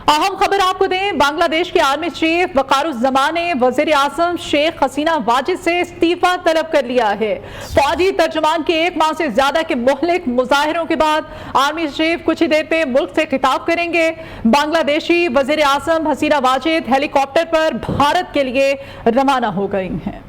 अहम खबर आपको दें, बांग्लादेश के आर्मी चीफ वकारुज़्ज़मान ने वज़ीर आज़म शेख हसीना वाजिद से इस्तीफा तलब कर लिया है। फौजी तर्जुमान के 1 माह से ज्यादा के मुहलिक मुजाहिरों के बाद आर्मी चीफ कुछ ही देर में मुल्क से खिताब करेंगे। बांग्लादेशी वज़ीर आज़म हसीना वाजिद हेलीकॉप्टर पर भारत के लिए रवाना हो गई हैं।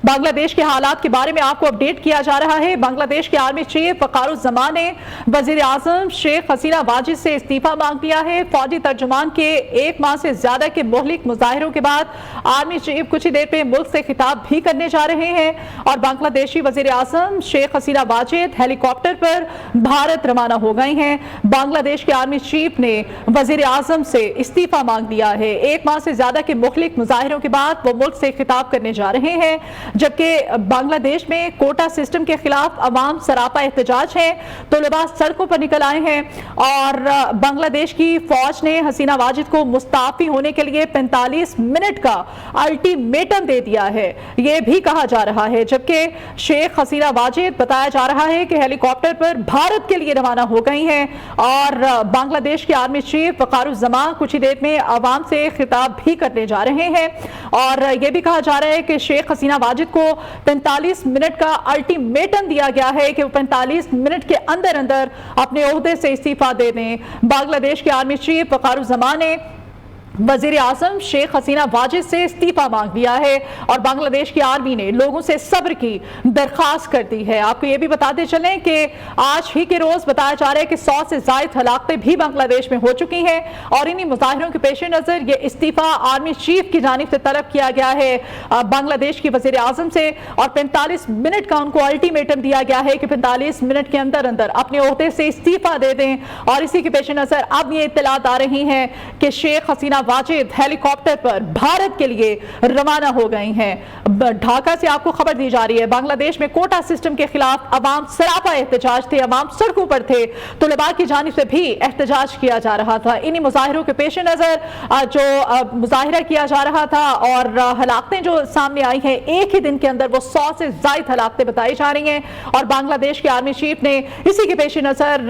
बांग्लादेश के हालात के बारे में आपको अपडेट किया जा रहा है। बांग्लादेश के आर्मी चीफ वकारुज़्ज़मान ने वज़ीर आज़म शेख हसीना वाजिद से इस्तीफा मांग लिया है। फौजी तर्जुमान के 1 माह से ज्यादा के मुहलिक मुजाहिरों के बाद आर्मी चीफ कुछ ही देर में मुल्क से खिताब भी करने जा रहे हैं और बांग्लादेशी वज़ीर आज़म शेख हसीना वाजिद हेलीकॉप्टर पर भारत रवाना हो गए हैं। बांग्लादेश के आर्मी चीफ ने वज़ीर आज़म से इस्तीफा मांग लिया है। 1 माह से ज्यादा के मुखलिक मुजाहिरों के बाद वो मुल्क से खिताब करने जा रहे हैं, जबकि बांग्लादेश में कोटा सिस्टम के खिलाफ अवाम सरापा एहतजाज है। तलबा सड़कों पर निकल आए हैं और बांग्लादेश की फौज ने हसीना वाजिद को मुस्ताफी होने के लिए 45 मिनट का अल्टीमेटम दे दिया है, यह भी कहा जा रहा है। जबकि शेख हसीना वाजिद बताया जा रहा है कि हेलीकॉप्टर पर भारत के लिए रवाना हो गई हैं और बांग्लादेश के आर्मी चीफ वकारुज़्ज़मान कुछ ही देर में अवाम से खिताब भी करने जा रहे हैं और यह भी कहा जा रहा है कि शेख हसीना वाजिद को 45 मिनट का अल्टीमेटम दिया गया है कि वो 45 मिनट के अंदर अंदर अपने ओहदे से इस्तीफा दे दें। बांग्लादेश के आर्मी चीफ वकारुज़्ज़मान ने वज़ीर आज़म शेख हसीना वाजिद से इस्तीफा मांग लिया है और बांग्लादेश की आर्मी ने लोगों से सब्र की दरख्वास्त कर दी है। आपको ये भी बताते चलें कि आज ही के रोज बताया जा रहा है कि 100 से ज़ायद हलाकतें भी बांग्लादेश में हो चुकी हैं और इन्हीं मुजाहिरों के पेश नज़र ये इस्तीफा आर्मी चीफ की जानिब से तलब किया गया है बांग्लादेश की वज़ीर आज़म से और 45 मिनट का उनको अल्टीमेटम दिया गया है कि 45 मिनट के अंदर अंदर अपने ओहदे से इस्तीफा दे दें। और इसी के पेश नज़र अब ये इत्तलात आ रही हैं कि शेख हसीना वाजिद हेलीकॉप्टर पर भारत के लिए रवाना हो गई हैं। ढाका से आपको खबर दी जा रही है, बांग्लादेश में कोटा सिस्टम के खिलाफ अवाम सरापा एहतजाज थे, अवाम सड़कों पर थे, तलबा की जानिब से भी एहतजाज किया जा रहा था। इन्हीं मुजाहिरों के पेश नज़र जो मुजाहिरा किया जा रहा था और हलाकतें जो सामने आई हैं, एक ही दिन के अंदर वो 100 से ज़ायद हलाकतें बताई जा रही हैं और बांग्लादेश के आर्मी चीफ ने इसी के पेश नज़र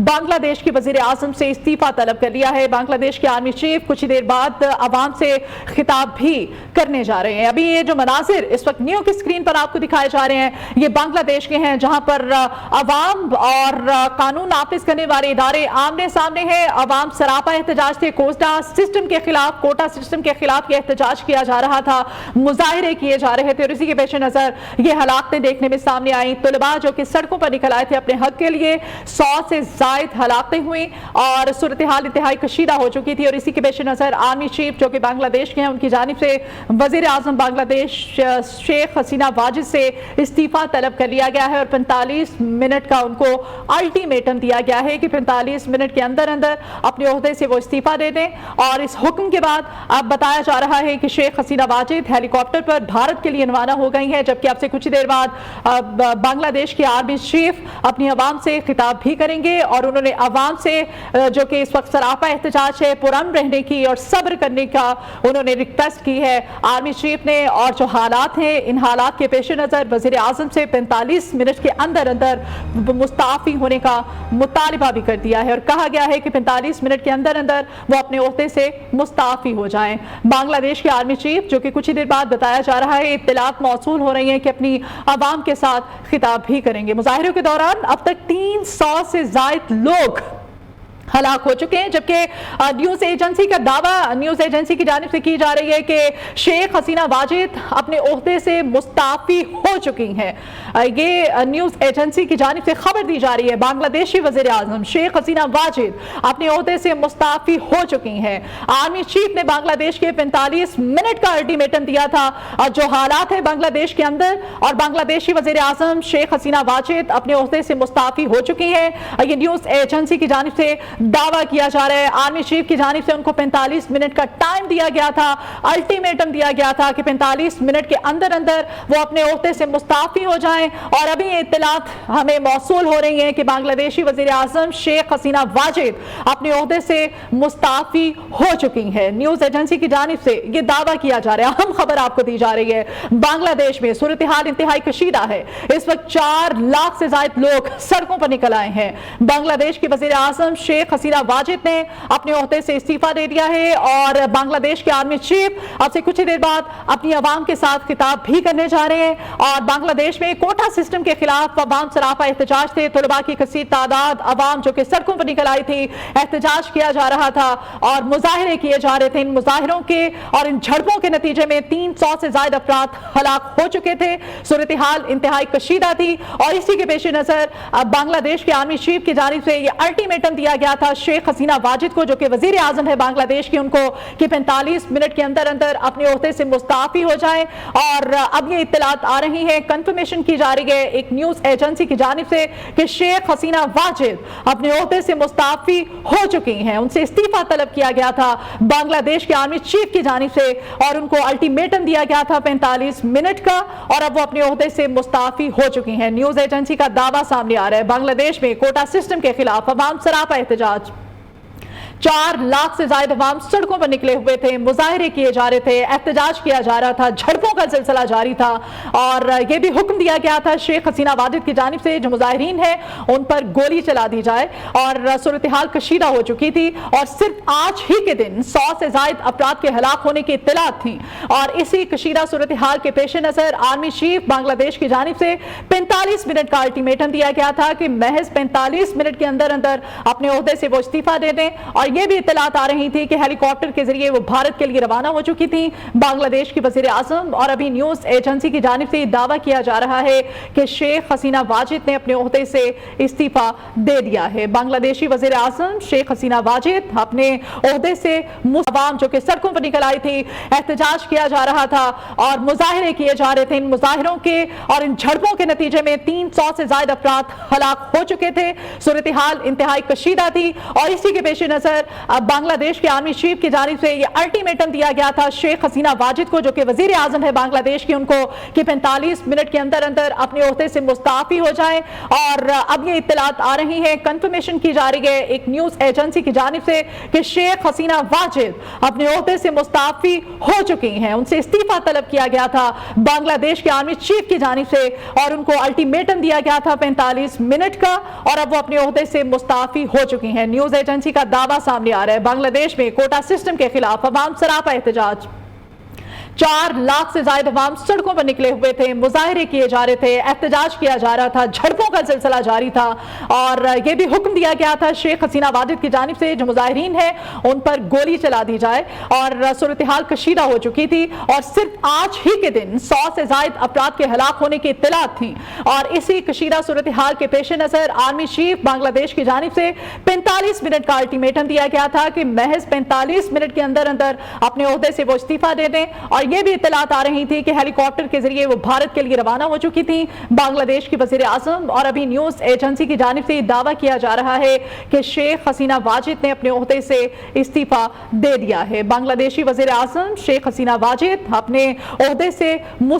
बांग्लादेश की वज़ीर आज़म से इस्तीफा तलब कर लिया है। बांग्लादेश के आर्मी चीफ कुछ ही देर बाद अवाम से खिताब भी करने जा रहे हैं। अभी ये जो मनाजिर इस वक्त न्यू की स्क्रीन पर आपको दिखाए जा रहे हैं, ये बांग्लादेश के हैं जहां पर अवाम और कानून नाफिज करने वाले इदारे आमने सामने हैं। अवाम सरापा एहतजाज थे, कोटा सिस्टम के खिलाफ ये एहतजाज किया जा रहा था, मुजाहिरे किए जा रहे थे और इसी के पेश नजर ये हलाकतें देखने में सामने आई। तलबा जो कि सड़कों पर निकल आए थे अपने हक के लिए, 100 से जायद हलाकतें हुई और सूरत हाल इंतहाई कशीदा हो चुकी थी और इसी के पेश नजर आर्मी चीफ जो कि बांग्लादेश के हैं, उनकी जानिब से वज़ीर आज़म बांग्लादेश शेख हसीना वाजिद से इस्तीफा तलब कर लिया गया है और 45 मिनट का उनको अल्टीमेटम दिया गया है कि 45 मिनट के अंदर अंदर अपने ओहदे से वो इस्तीफा दे दें। और इस हुक्म के बाद अब बताया जा रहा है कि शेख हसीना वाजिद हेलीकॉप्टर पर भारत के लिए रवाना हो गई है, जबकि अब से कुछ देर बाद बांग्लादेश के आर्मी चीफ अपनी आवाम से खिताब भी करेंगे और उन्होंने आवाम से जो कि इस वक्त सरापा एहतजाज है, पुरअमन रहने की और सब्र करने का उन्होंने रिक्वेस्ट की है आर्मी चीफ ने। और जो हालात हैं, इन हालात के पेश नज़र वज़ीर आज़म से 45 मिनट के अंदर अंदर मुस्ताफ़ी होने का मुतालिबा भी कर दिया है और कहा गया है कि 45 मिनट के अंदर अंदर वो अपने ओहदे से मुस्ताफ़ी हो जाएं। बांग्लादेश के आर्मी चीफ जो कि कुछ ही देर बाद बताया जा रहा है, इत्तलात मौसूल हो रही हैं कि अपनी आवाम के साथ खिताब भी करेंगे। मुजाहिरों के दौरान अब तक 300 से ज़ायद लोग हलाक हो चुके हैं, जबकि न्यूज़ एजेंसी का दावा न्यूज़ एजेंसी की जानिब से की जा रही है कि शेख हसीना वाजिद अपने ओहदे से मुस्ताफ़ी हो चुकी हैं। ये न्यूज़ एजेंसी की जानिब से खबर दी जा रही है। बांग्लादेशी वज़ीर आज़म शेख हसीना वाजिद अपने ओहदे से मुस्ताफ़ी हो चुकी हैं। आर्मी चीफ ने बांग्लादेश के 45 मिनट का अल्टीमेटम दिया था और जो हालात है बांग्लादेश के अंदर और बांग्लादेशी वज़ीर आज़म शेख हसीना वाजिद अपने ओहदे से मुस्ताफ़ी हो चुकी हैं। ये न्यूज़ एजेंसी की जानिब से दावा किया जा रहा है। आर्मी चीफ की जानिब से उनको 45 मिनट का टाइम दिया गया था, अल्टीमेटम दिया गया था कि 45 मिनट के अंदर अंदर वो अपने ओहदे से मुस्ताफ़ी हो जाएं और अभी ये इत्तलात हमें मौसूल हो रही हैं कि बांग्लादेशी वज़ीर आज़म शेख हसीना वाजिद अपने ओहदे से मुस्ताफ़ी हो चुकी हैं। न्यूज़ एजेंसी की जानिब से ये दावा किया जा रहा है। अहम खबर आपको दी जा रही है, बांग्लादेश में सूरत हाल इंतहाई कशीदा है। इस वक्त 4 लाख से ज़ायद लोग सड़कों पर निकल आए हैं। बांग्लादेश के वज़ीर आज़म शेख शेख हसीना वाजिद ने अपने ओहदे से इस्तीफा दे दिया है और बांग्लादेश के आर्मी चीफ अब से कुछ ही देर बाद अपनी अवाम के साथ खिताब भी करने जा रहे हैं। और बांग्लादेश में कोटा सिस्टम के खिलाफ अवाम सरापा एहतजाज थे। तुलबा की कसीर तादाद अवाम जो कि सड़कों पर निकल आई थी, एहतजाज किया जा रहा था और मुजाहरे किए जा रहे थे। इन मुजाहरों के और इन झड़पों के नतीजे में 300 से ज्यादा अफराद हलाक हो चुके थे। सूरत हाल इंतहाई कशीदा थी और इसी के पेश नजर अब बांग्लादेश के आर्मी चीफ की जानिब से ये अल्टीमेटम दिया गया था शेख हसीना वाजिद को, जो कि वजीर आजम है बांग्लादेश की, उनको कि 45 मिनट के अंदर अंदर अपने ओहदे से मुस्ताफी हो जाए। और अब ये इत्तलात आ रही है, कंफर्मेशन की जा रही है एक न्यूज एजेंसी की जानिब से कि शेख हसीना वाजिद अपने ओहदे से मुस्ताफी हो चुकी हैं। उनसे इस्तीफा तलब किया गया था बांग्लादेश के आर्मी चीफ की जानिब से और उनको अल्टीमेटम दिया गया था 45 मिनट का और अब वो अपने ओहदे से मुस्ताफी हो चुकी हैं। न्यूज एजेंसी का दावा सामने आ रहा है, बांग्लादेश में कोटा सिस्टम के खिलाफ अवाम सरापा एहतजाज। 4 लाख से ज्यादा अवाम सड़कों पर निकले हुए थे, मुजाहरे किए जा रहे थे, एहतजाज किया जा रहा था, झड़पों का सिलसिला जारी था और यह भी हुक्म दिया गया था शेख हसीना वाजिद की जानिब से जो मुजाहिरीन हैं उन पर गोली चला दी जाए। और सूरत हाल कशीदा हो चुकी थी और सिर्फ आज ही के दिन 100 से ज्यादा अफराद के हलाक होने की इत्तलात थी। और इसी कशीदा सूरत हाल के पेश नजर आर्मी चीफ बांग्लादेश की जानिब से 45 मिनट का अल्टीमेटम दिया गया था कि महज 45 मिनट के अंदर अंदर अपने ओहदे से वो इस्तीफा दे दें। और ये भी इत्तलात आ रही थी कि हेलीकॉप्टर के जरिए वो भारत के लिए रवाना हो चुकी थी बांग्लादेश की वजीर आजम। और अभी न्यूज एजेंसी की जानिब से दावा किया जा रहा है कि शेख हसीना वाजिद ने अपने ओहदे से इस्तीफा दे दिया है। बांग्लादेशी वजीर आजम शेख हसीना वाजिद अपने ओहदे से अवाम जो कि सड़कों पर निकल आई थी, एहतजाज किया जा रहा था और मुजाहरे किए जा रहे थे। इन मुजाहरों के और इन झड़पों के नतीजे में 300 से ज्यादा अफराद हलाक हो चुके थे। सूरत हाल इंतहाई कशीदा थी और इसी के पेश नजर अब बांग्लादेश के आर्मी चीफ की जानिब से ये अल्टीमेटम दिया गया था शेख हसीना वाजिद को, जो कि वजीर आजम है बांग्लादेश की, उनको कि 45 मिनट के अंदर अंदर अपने ओहदे से मुस्ताफी हो जाए। और अब ये इत्तलात आ रही है, कंफर्मेशन की जा रही है एक न्यूज एजेंसी की जानिब से कि शेख हसीना वाजिद अपने ओहदे से मुस्ताफी हो चुकी हैं। उनसे इस्तीफा तलब किया गया था बांग्लादेश के आर्मी चीफ की जानिब से और उनको अल्टीमेटम दिया गया था 45 मिनट का और अब वो अपने ओहदे से मुस्ताफी हो चुकी हैं। न्यूज एजेंसी का दावा सामने आ रहा है, बांग्लादेश में कोटा सिस्टम के खिलाफ अवाम सरापा एहतजाज। 4 लाख से ज्यादा अवाम सड़कों पर निकले हुए थे, मुजाहरे किए जा रहे थे, एहतजाज किया जा रहा था, झड़पों का सिलसिला जारी था और यह भी हुक्म दिया गया था शेख हसीना वाजिद की जानिब से जो मुजाहिरीन हैं उन पर गोली चला दी जाए। और सूरत हाल कशीदा हो चुकी थी और सिर्फ आज ही के दिन 100 से ज्यादा अफराद के हलाक होने की इत्तलात थी। और इसी कशीदा सूरत हाल के पेश नजर आर्मी चीफ बांग्लादेश की जानिब से 45 मिनट का अल्टीमेटम दिया गया था कि महज 45 मिनट के अंदर अंदर अपने ओहदे से वो इस्तीफा दे दें। और ये भी इत्तलात आ रही थी कि हेलीकॉप्टर के जरिए वो भारत के लिए रवाना हो चुकी थी बांग्लादेश की वजीर आजम। और अभी न्यूज एजेंसी की जानिब से दावा किया जा रहा है कि शेख हसीना वाजिद ने अपने ओहदे से इस्तीफा दे दिया है। बांग्लादेशी वजीर आजम शेख हसीना वाजिद अपने ओहदे से